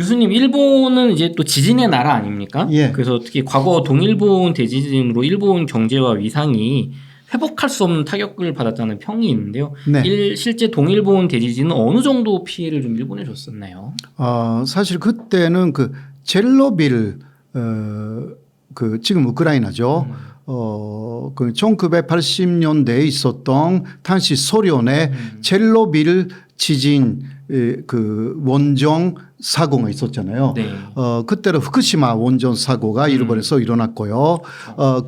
교수님, 일본은 이제 또 지진의 나라 아닙니까? 예. 그래서 특히 과거 동일본 대지진으로 일본 경제와 위상이 회복할 수 없는 타격을 받았다는 평이 있는데요. 네. 실제 동일본 대지진은 어느 정도 피해를 좀 일본에 줬었나요? 사실 그때는 그 첼로빌 그 지금 우크라이나죠. 그 1980년대에 있었던 당시 소련의 첼로빌 지진 그 원전 사고가 있었잖아요. 네. 그때는 후쿠시마 원전 사고가 일본에서 일어났고요.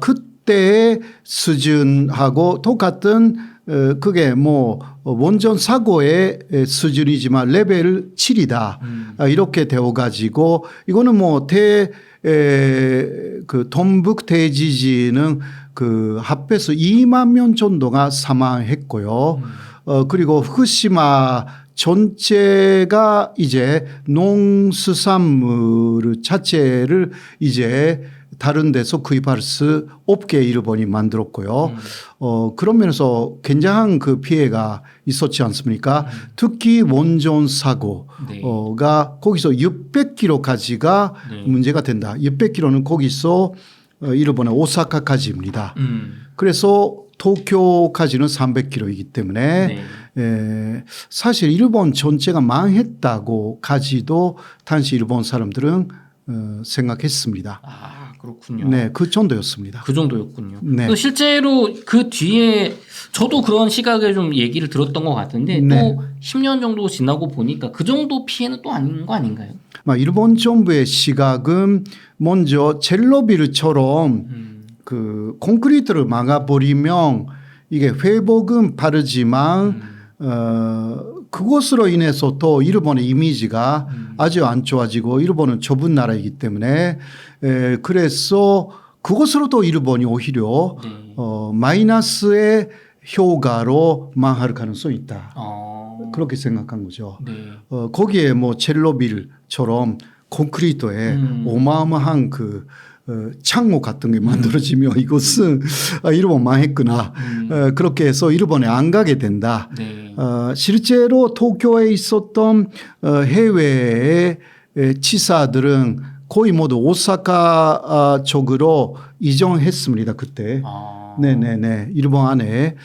그때의 수준하고 똑같은 그게 뭐 원전 사고의 수준이지만 레벨 7이다. 이렇게 되어 가지고 이거는 뭐 그 동북 대지진은 그 합해서 2만 명 정도가 사망했고요. 그리고 후쿠시마 전체가 이제 농수산물 자체를 이제 다른 데서 구입할 수 없게 일본이 만들었고요. 그런 면에서 굉장한 그 피해가 있었지 않습니까? 특히 원전 사고가 거기서 600km까지가 문제가 된다. 600km는 거기서 일본의 오사카까지입니다. 그래서 도쿄까지는 300km이기 때문에 사실 일본 전체가 망했다고까지도 당시 일본 사람들은 생각했습니다. 아, 그렇군요. 네, 그 정도였습니다. 그 정도였군요. 네. 실제로 그 뒤에 저도 그런 시각을 좀 얘기를 들었던 것 같은데 네. 또 10년 정도 지나고 보니까 그 정도 피해는 또 아닌 거 아닌가요? 일본 정부의 시각은 먼저 첼로빌처럼 그 콘크리트를 막아버리면 이게 회복은 빠르지만 그것으로 인해서 또 일본의 이미지가 아주 안 좋아지고 일본은 좁은 나라이기 때문에 그래서 그것으로도 일본이 오히려 마이너스의 효과로 망할 가능성이 있다. 그렇게 생각한 거죠. 네. 거기에 뭐 첼로빌처럼 콘크리트에 어마어마한 그 창호 같은 게 만들어지면 이것은 일본 망했구나. 그렇게 해서 일본에 안 가게 된다. 네. 실제로 도쿄에 있었던 해외의 치사들은 거의 모두 오사카 쪽으로 이전했습니다. 그때. 네네네. 일본 안에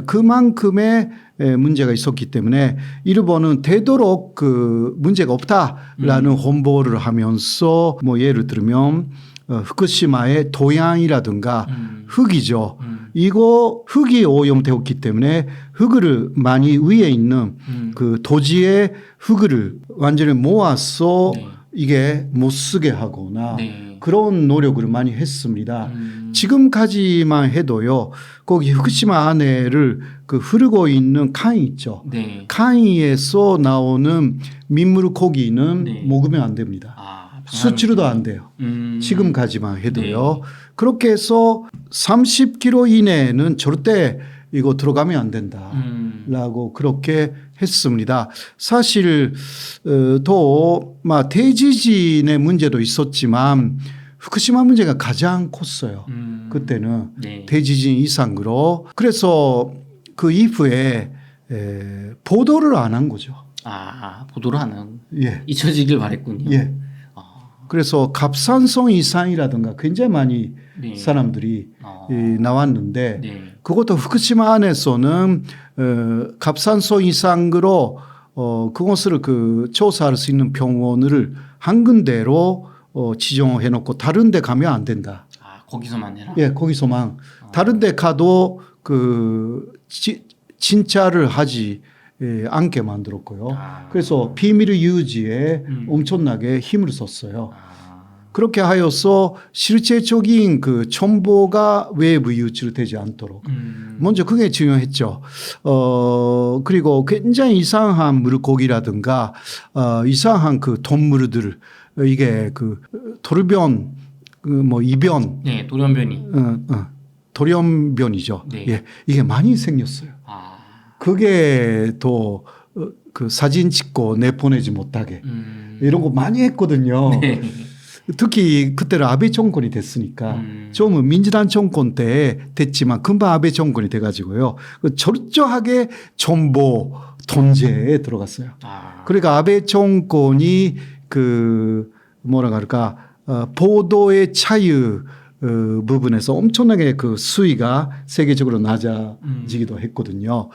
그만큼의 문제가 있었기 때문에 일본은 되도록 그 문제가 없다라는 홍보를 하면서 뭐 예를 들면 후쿠시마의 도양이라든가 흙이죠. 이거 흙이 오염되었기 때문에 흙을 많이 위에 있는 그 도지의 흙을 완전히 모아서 이게 못 쓰게 하거나 그런 노력을 많이 했습니다. 지금까지만 해도요. 거기 후쿠시마 안에를 그 흐르고 있는 칸이 있죠. 칸이에서 나오는 민물 고기는 먹으면 안 됩니다. 수치로도 안 돼요. 지금까지만 해도요. 그렇게 해서 30km 이내에는 절대 이거 들어가면 안 된다라고 그렇게 했습니다. 사실 또 대지진의 문제도 있었지만 후쿠시마 문제가 가장 컸어요. 그때는 대지진 이상으로. 그래서 그 이후에 보도를 안 한 거죠. 보도를 안 한. 예. 잊혀지길 바랬군요. 예. 그래서 갑산성 이상이라든가 굉장히 많이 사람들이 나왔는데 그것도 후쿠시마 안에서는 갑산성 이상으로 그것을 그 조사할 수 있는 병원을 한 군데로 지정해 놓고 다른 데 가면 안 된다. 거기서만 해라? 예, 거기서만. 다른 데 가도 그 진찰을 하지 않게 만들었고요. 그래서 비밀 유지에 엄청나게 힘을 썼어요. 그렇게 하여서 실제적인 그 정보가 외부 유출되지 않도록. 먼저 그게 중요했죠. 그리고 굉장히 이상한 물고기라든가 이상한 그 동물들 이게 그 돌변 뭐 이변. 네, 돌연변이. 돌연변이죠. 예, 이게 많이 생겼어요. 그게 또 그 사진 찍고 내보내지 못하게 이런 거 많이 했거든요. 특히 그때는 아베 정권이 됐으니까 좀 민주당 정권 때 됐지만 금방 아베 정권이 돼가지고요. 철저하게 정보 통제에 들어갔어요. 그러니까 아베 정권이 그 뭐라 그럴까 보도의 자유 부분에서 엄청나게 그 수위가 세계적으로 낮아지기도 했거든요.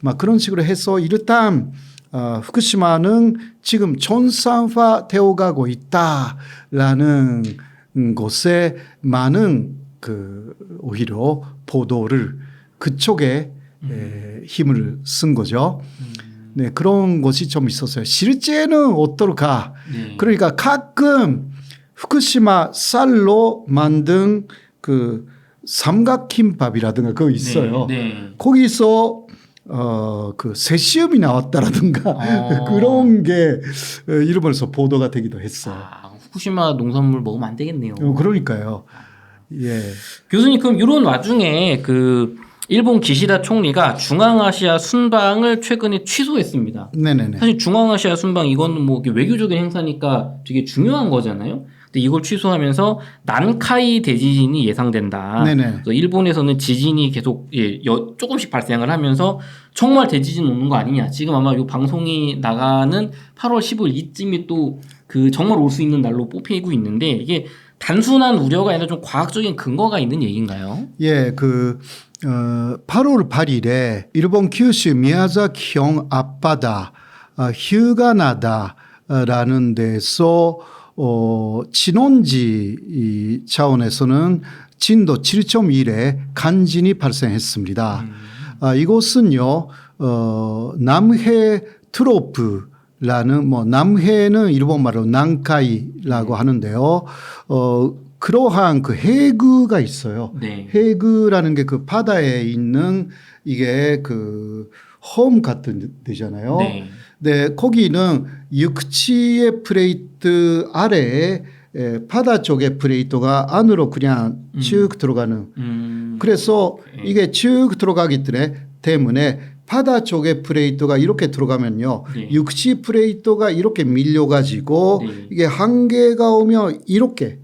막 그런 식으로 해서 일단 후쿠시마는 지금 전산화 되어가고 있다라는 곳에 많은 그 오히려 보도를 그쪽에 힘을 쓴 거죠. 네, 그런 것이 좀 있었어요. 실제는 어떨까? 네. 그러니까 가끔 후쿠시마 쌀로 만든 그 삼각김밥이라든가 그거 있어요. 네, 네. 거기서 그 세시음이 나왔다라든가 그런 게 일본에서 보도가 되기도 했어요. 후쿠시마 농산물 먹으면 안 되겠네요. 그러니까요. 예. 교수님 그럼 이런 와중에 그 일본 기시다 총리가 중앙아시아 순방을 최근에 취소했습니다. 네네네. 사실 중앙아시아 순방 이거는 뭐 외교적인 행사니까 되게 중요한 거잖아요. 근데 이걸 취소하면서 난카이 대지진이 예상된다. 네네. 그래서 일본에서는 지진이 계속 조금씩 발생을 하면서 정말 대지진 오는 거 아니냐. 지금 아마 이 방송이 나가는 8월 15일 이쯤이 또 그 정말 올 수 있는 날로 뽑히고 있는데 이게 단순한 우려가 아니라 좀 과학적인 근거가 있는 얘기인가요? 예, 8월 8일에 일본 규슈 미야자키현 앞바다 휴가나다라는 데서 진원지 차원에서는 진도 7.1의 간진이 발생했습니다. 이곳은요 남해 트로프라는 뭐 남해는 일본말로 난카이라고 하는데요. 그러한 그 해구가 있어요. 네. 해구라는 게 그 바다에 있는 이게 그 홈 같은 데잖아요. 네. 네, 거기는 육지의 플레이트 아래에 바다 쪽의 플레이트가 안으로 그냥 쭉 들어가는. 그래서 이게 쭉 들어가기 때문에 바다 쪽의 플레이트가 이렇게 들어가면요. 네. 육지 플레이트가 이렇게 밀려가지고 네. 이게 한계가 오면 이렇게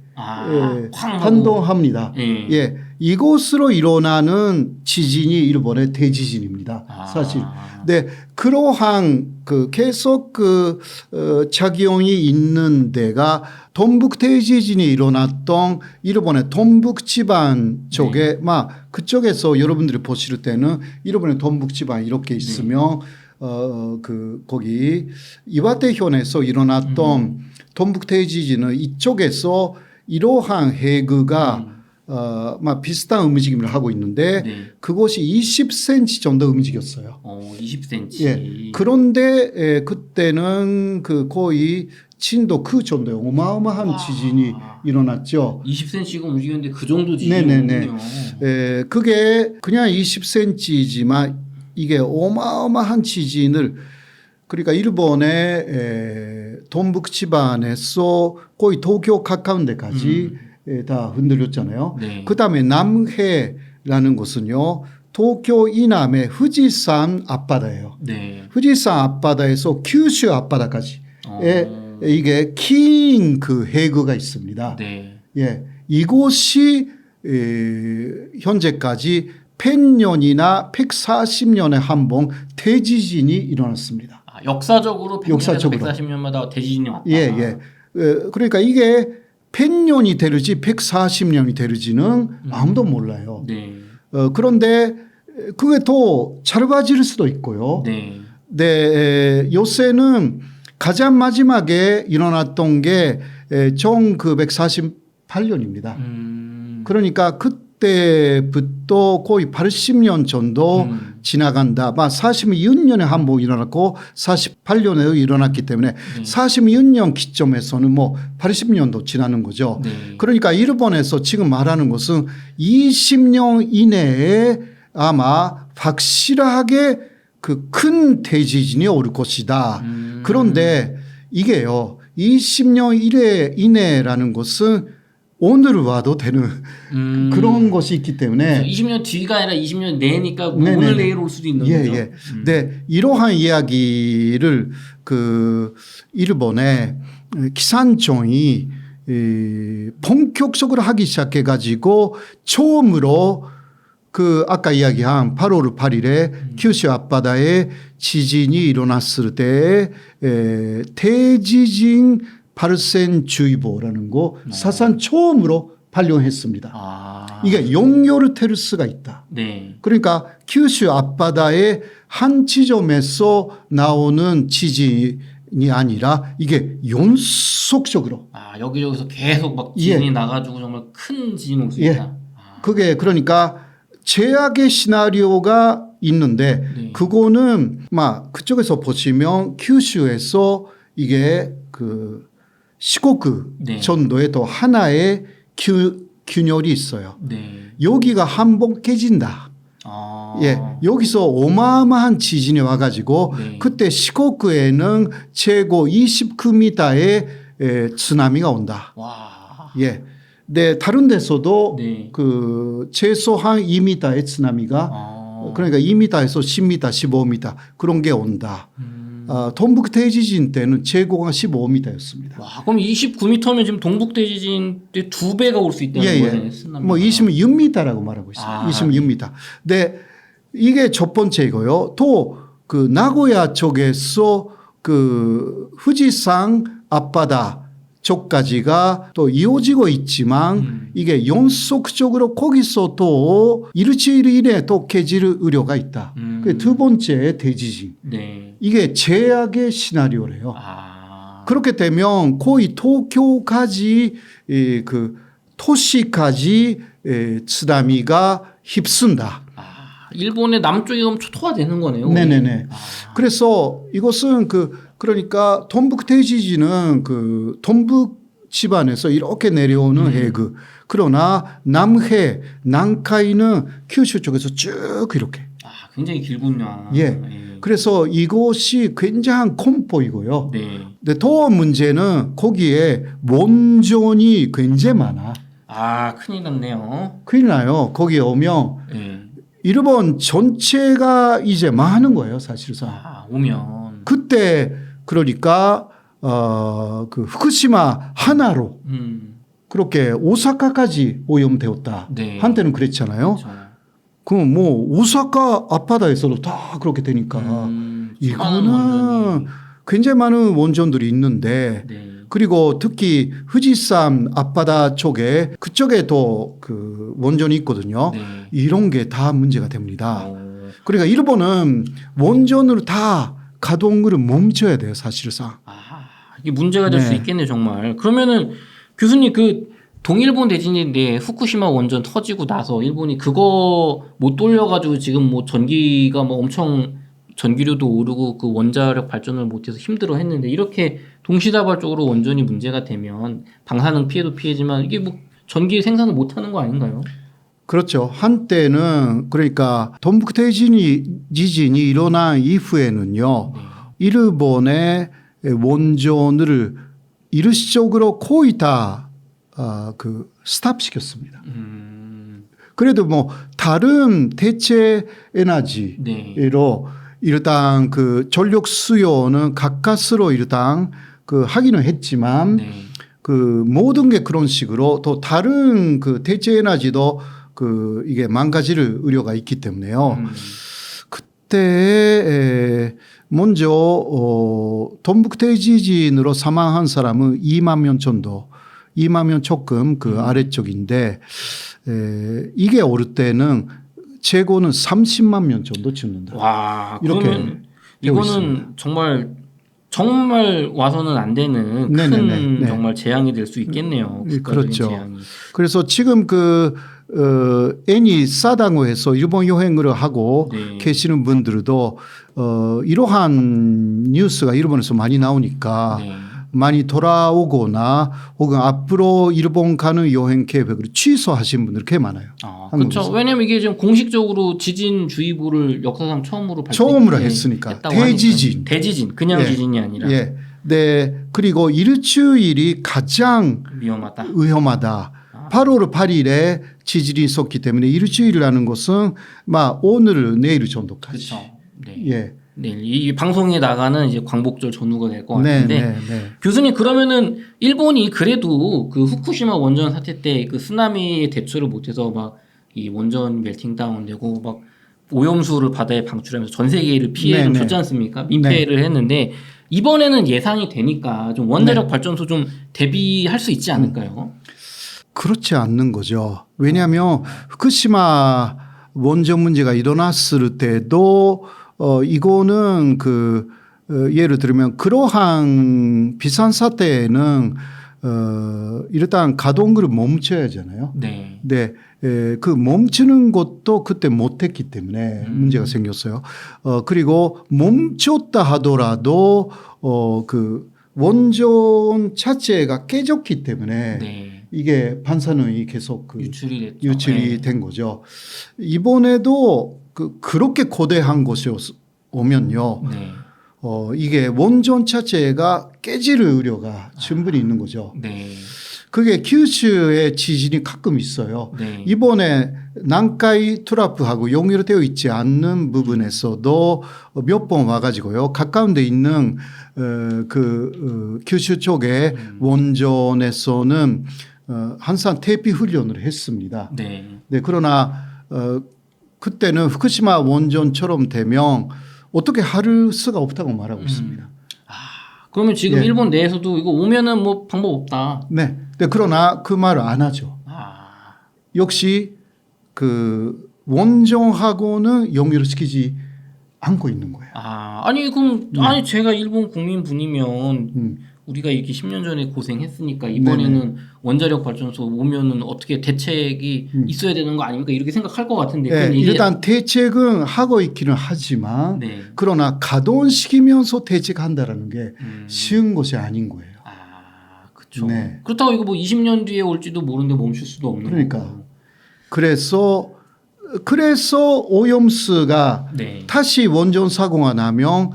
환동합니다. 예, 이곳으로 일어나는 지진이 일본의 대지진입니다. 사실. 네, 그러한 그 계속 그 작용이 있는 데가 동북 대지진이 일어났던 일본의 동북 지방 쪽에 막 그쪽에서 여러분들이 보실 때는 일본의 동북 지방 이렇게 있으면 그 거기 이와테현에서 일어났던 동북 대지진은 이쪽에서 이러한 해구가 막 비슷한 움직임을 하고 있는데 그것이 20cm 정도 움직였어요. 20cm. 예. 그런데 그때는 그 거의 진도 그 정도의 어마어마한 지진이 일어났죠. 20cm가 움직였는데 그 정도 지진이군요. 예, 그게 그냥 20cm지만 이게 어마어마한 지진을 그러니까 일본의 동북 지방에서 거의 도쿄 가까운 데까지 다 흔들렸잖아요. 네. 그다음에 남해라는 곳은요. 도쿄 이남의富士山 앞바다예요. 네.富士山 앞바다에서 규슈 앞바다까지 이게 긴 그 해구가 있습니다. 네. 예, 이곳이 현재까지 100년이나 140년에 한 번 대지진이 일어났습니다. 역사적으로 100년에서 140년마다 대지진이 왔다. 예, 예. 그러니까 이게 100년이 되는지 140년이 되는지는 아무도 몰라요. 네. 그런데 그게 더 짧아질 수도 있고요. 네. 네, 요새는 가장 마지막에 일어났던 게 1948년입니다. 그러니까 그때부터 거의 80년 정도 지나간다. 46년에 한 번 일어났고 48년에 일어났기 때문에 46년 기점에서는 뭐 80년도 지나는 거죠. 네. 그러니까 일본에서 지금 말하는 것은 20년 이내에 아마 확실하게 그 큰 대지진이 올 것이다. 그런데 이게요. 20년 이내라는 것은 오늘 와도 되는 그런 것이 있기 때문에 20년 뒤가 아니라 20년 내니까 뭐 오늘 내일 올 수도 있는 거죠. 예. 네, 이러한 이야기를 그 일본의 기상청이 본격적으로 하기 시작해 가지고 처음으로 그 아까 이야기한 8월 8일에 규슈 앞바다에 지진이 일어났을 때 대지진 파르센주의보라는 거 사상 처음으로 발령했습니다. 아. 이게 용요르테르스가 있다. 네. 그러니까 큐슈 앞바다의 한 지점에서 나오는 지진이 아니라 이게 연속적으로. 아, 여기저기서 계속 막 지진이 나가지고 정말 큰 지진이 올 수 있다. 아. 그게 그러니까 최악의 시나리오가 있는데 네. 그거는 막 그쪽에서 보시면 큐슈에서 이게 그 시코쿠 네. 전도에 또 하나의 균열이 있어요. 네. 여기가 한 번 깨진다. 아. 예, 여기서 어마어마한 지진이 와가지고 네. 그때 시코쿠에는 최고 29m의 쓰나미가 온다. 와. 예, 네 다른 데서도 네. 그 최소한 2m의 쓰나미가 그러니까 2m에서 10m, 15m 그런 게 온다. 동북 대지진 때는 최고가 15m였습니다. 와, 그럼 29m면 지금 동북 대지진 때 2배가 올 수 있다는 거네. 쓰나미가. 뭐 26m라고 말하고 있어요. 아, 26m. 네, 이게 첫 번째고요. 또 그 나고야 쪽에서 그富士山 앞바다 쪽까지가 또 이어지고 있지만 이게 연속적으로 거기서 또 일주일 이내에 또 깨질 우려가 있다. 그 두 번째 대지진. 네. 이게 최악의 시나리오래요. 아. 그렇게 되면 거의 도쿄까지 그 도시까지 쓰나미가 휩쓴다. 아, 일본의 남쪽이 그럼 초토화 되는 거네요. 네네네. 아. 그래서 이것은 그러니까 동북 대지진은 그 동북 지반에서 이렇게 내려오는 해그. 그러나 남해, 난카이는 큐슈 쪽에서 쭉 이렇게. 아, 굉장히 길군요. 예. 그래서 이것이 굉장한 콤보이고요. 네. 근데 더 문제는 거기에 원전이 굉장히 많아. 아, 큰일 났네요. 큰일 나요. 거기에 오면 네. 일본 전체가 이제 망하는 거예요, 사실상. 아, 오면. 그때 그러니까 그 후쿠시마 하나로 그렇게 오사카까지 오염되었다. 네. 한때는 그랬잖아요. 그렇죠. 그럼 뭐 오사카 앞바다에서도 다 그렇게 되니까 이거는 굉장히 많은 원전들이 있는데 네. 그리고 특히富士山 앞바다 쪽에 그쪽에 또 그 원전이 있거든요. 네. 이런 게 다 문제가 됩니다. 어. 그러니까 일본은 원전으로 다 가동을 멈춰야 돼요, 사실상. 아, 이게 문제가 될 수 네. 있겠네, 정말. 그러면은 교수님 그 동일본 대진인데 후쿠시마 원전 터지고 나서 일본이 그거 못 돌려가지고 지금 뭐 전기가 뭐 엄청 전기료도 오르고 그 원자력 발전을 못해서 힘들어 했는데 이렇게 동시다발적으로 원전이 문제가 되면 방사능 피해도 피해지만 이게 뭐 전기 생산을 못하는 거 아닌가요? 그렇죠. 한때는 그러니까 동북 지진이 일어난 이후에는요. 네. 일본의 원전을 일시적으로 거의 다 그 스탑시켰습니다. 그래도 뭐 다른 대체 에너지로 네. 일단 그 전력 수요는 가까스로 일단 그 하기는 했지만 네. 그 모든 게 그런 식으로 또 다른 그 대체 에너지도 그 이게 망가질 우려가 있기 때문에요. 그때 먼저 동북 대지진으로 사망한 사람은 2만 명 정도, 2만 명 조금 그 아래쪽인데 이게 오를 때는 최고는 30만 명 정도 죽는다. 와, 이렇게 그러면 이거는 정말 와서는 안 되는 큰 네. 정말 재앙이 될 수 있겠네요. 국가적인 그렇죠. 재앙이. 그래서 지금 애니 사당호에서 일본 여행을 하고 네. 계시는 분들도 이러한 뉴스가 일본에서 많이 나오니까 네. 많이 돌아오거나 혹은 앞으로 일본 가는 여행 계획을 취소하신 분들 꽤 많아요. 그렇죠. 왜냐하면 이게 지금 공식적으로 지진주의보를 역사상 처음으로 했으니까 대지진 그냥 지진이 아니라. 예. 네. 그리고 일주일이 가장 위험하다. 8월 8일에 지진이 있었기 때문에 일주일이라는 것은 막 오늘 내일 정도까지. 그렇죠. 네. 예. 네, 이 방송에 나가는 이제 광복절 전후가 될 것 같은데 네. 교수님 그러면은 일본이 그래도 그 후쿠시마 원전 사태 때 그 쓰나미에 대처를 못해서 막 이 원전 멜팅 다운되고 막 오염수를 바다에 방출하면서 전 세계를 피해를 줬지 않습니까? 민폐를 했는데 이번에는 예상이 되니까 좀 원자력 발전소 좀 대비할 수 있지 않을까요? 그렇지 않는 거죠. 왜냐하면 후쿠시마 원전 문제가 일어났을 때도 이거는 예를 들면 그러한 비상 사태에는 일단 가동을 멈춰야 하잖아요. 네. 네. 그 멈추는 것도 그때 못했기 때문에 문제가 생겼어요. 그리고 멈췄다 하더라도 그 원전 자체가 깨졌기 때문에 네. 이게 반사능이 계속 유출이 됐죠. 유출이 네. 된 거죠. 이번에도 그렇게 거대한 것이 오면요. 네. 이게 원전 자체가 깨질 우려가 충분히 있는 거죠. 네. 그게 kyushu의 지진이 가끔 있어요. 네. 이번에 난카이 트라프하고 연결되어 있지 않는 부분에서도 몇 번 와가지고요. 가까운 데 있는 kyushu 쪽의 원전에서는 항상 대피 훈련을 했습니다. 네. 네, 그러나 그때는 후쿠시마 원전처럼 되면 어떻게 할 수가 없다고 말하고 있습니다. 그러면 지금 예. 일본 내에서도 이거 오면은 뭐 방법 없다. 네. 네, 그러나 그 말을 안 하죠. 역시 그 원전하고는 연결을 시키지 않고 있는 거예요. 아니 그럼 아니 제가 일본 국민분이면 우리가 이렇게 10년 전에 고생했으니까 이번에는 네네. 원자력 발전소 오면은 어떻게 대책이 있어야 되는 거 아닙니까? 이렇게 생각할 것 같은데. 네, 이게 일단 대책은 하고 있기는 하지만 네. 그러나 가동시키면서 대책한다라는 게 쉬운 것이 아닌 거예요. 그렇죠. 네. 그렇다고 이거 뭐 20년 뒤에 올지도 모르는데 멈출 수도 없는 그러니까. 거고. 그래서 오염수가 네. 다시 원전 사고가 나면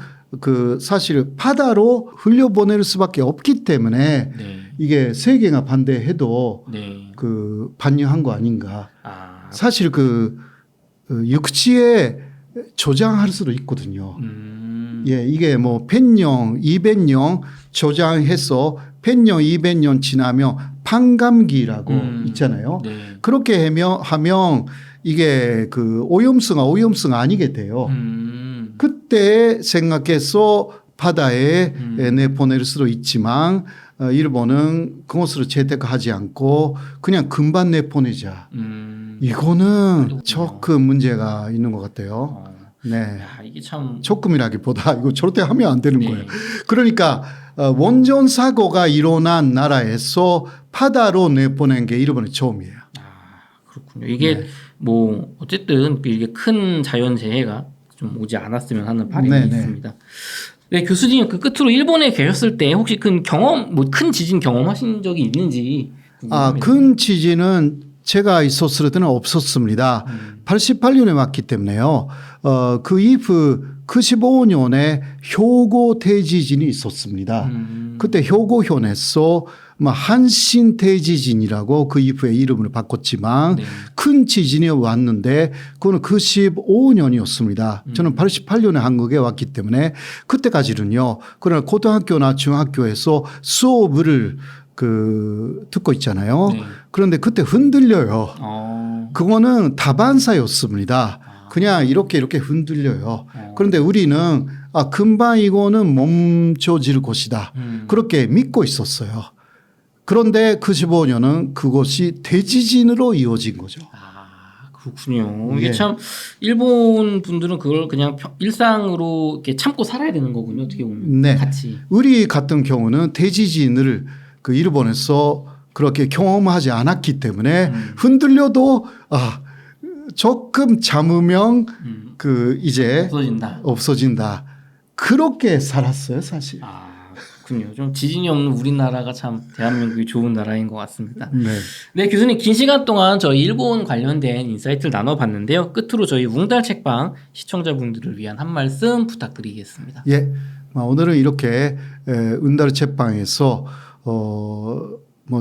사실 바다로 흘려보낼 수밖에 없기 때문에 네. 이게 세계가 반대해도 네. 반영한 거 아닌가. 사실 육지에 저장할 수도 있거든요. 예, 이게 뭐 100년, 200년 저장해서 100년, 200년 지나면 판감기라고 있잖아요. 네. 그렇게 하면 이게 오염수가 아니게 돼요. 그때 생각해서 바다에 내보낼 수도 있지만 일본은 그것으로 채택하지 않고 그냥 금방 내보내자. 이거는 조금 문제가 있는 것 같아요. 네. 이게 참 조금이라기보다 이거 절대 하면 안 되는 네. 거예요. 그러니까 원전 사고가 일어난 나라에서 바다로 내보낸 게 일본의 처음이에요. 그렇군요. 이게 네. 뭐 어쨌든 이게 큰 자연재해가 좀 오지 않았으면 하는 바람이 네네. 있습니다. 네, 교수님 끝으로 일본에 계셨을 때 혹시 큰 지진 경험하신 적이 있는지 궁금합니다. 큰 지진은 제가 있었을 때는 없었습니다. 88년에 왔기 때문에요. 그 이후 95년에 효고 대지진이 있었습니다. 그때 효고현에서 한신 대지진이라고 그 이후에 이름을 바꿨지만 네. 큰 지진이 왔는데 그거는 95년이었습니다. 저는 88년에 한국에 왔기 때문에 그때까지는요. 그러나 고등학교나 중학교에서 수업을 듣고 있잖아요. 네. 그런데 그때 흔들려요. 그거는 다반사였습니다. 그냥 이렇게 흔들려요. 그런데 우리는 금방 이거는 멈춰질 것이다. 그렇게 믿고 있었어요. 그런데 95년은 그것이 대지진으로 이어진 거죠. 그렇군요. 이게 예. 참 일본 분들은 그걸 그냥 일상으로 이렇게 참고 살아야 되는 거군요. 어떻게 보면 네. 같이. 우리 같은 경우는 대지진을 일본에서 그렇게 경험하지 않았기 때문에 흔들려도 조금 참으면 이제 없어진다. 그렇게 살았어요, 사실. 그렇군요. 좀 지진이 없는 우리나라가 참 대한민국이 좋은 나라인 것 같습니다. 네. 네, 교수님 긴 시간 동안 저희 일본 관련된 인사이트를 나눠봤는데요. 끝으로 저희 웅달 책방 시청자분들을 위한 한 말씀 부탁드리겠습니다. 예, 오늘은 이렇게 운다르 책방에서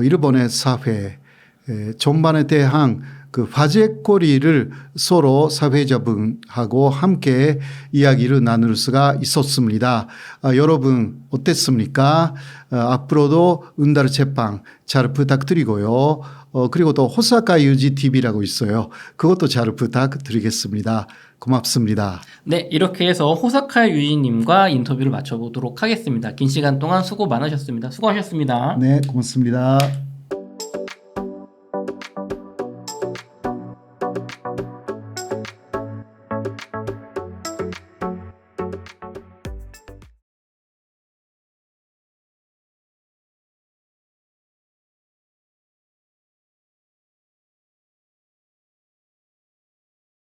일본의 사회 전반에 대한 그 화제거리를 서로 사회자분하고 함께 이야기를 나눌 수가 있었습니다. 여러분 어땠습니까? 앞으로도 은다르 채빵 잘 부탁드리고요. 그리고 또 호사카 유지 TV라고 있어요. 그것도 잘 부탁드리겠습니다. 고맙습니다. 네, 이렇게 해서 호사카 유지님과 인터뷰를 마쳐보도록 하겠습니다. 긴 시간 동안 수고 많으셨습니다. 수고하셨습니다. 네, 고맙습니다.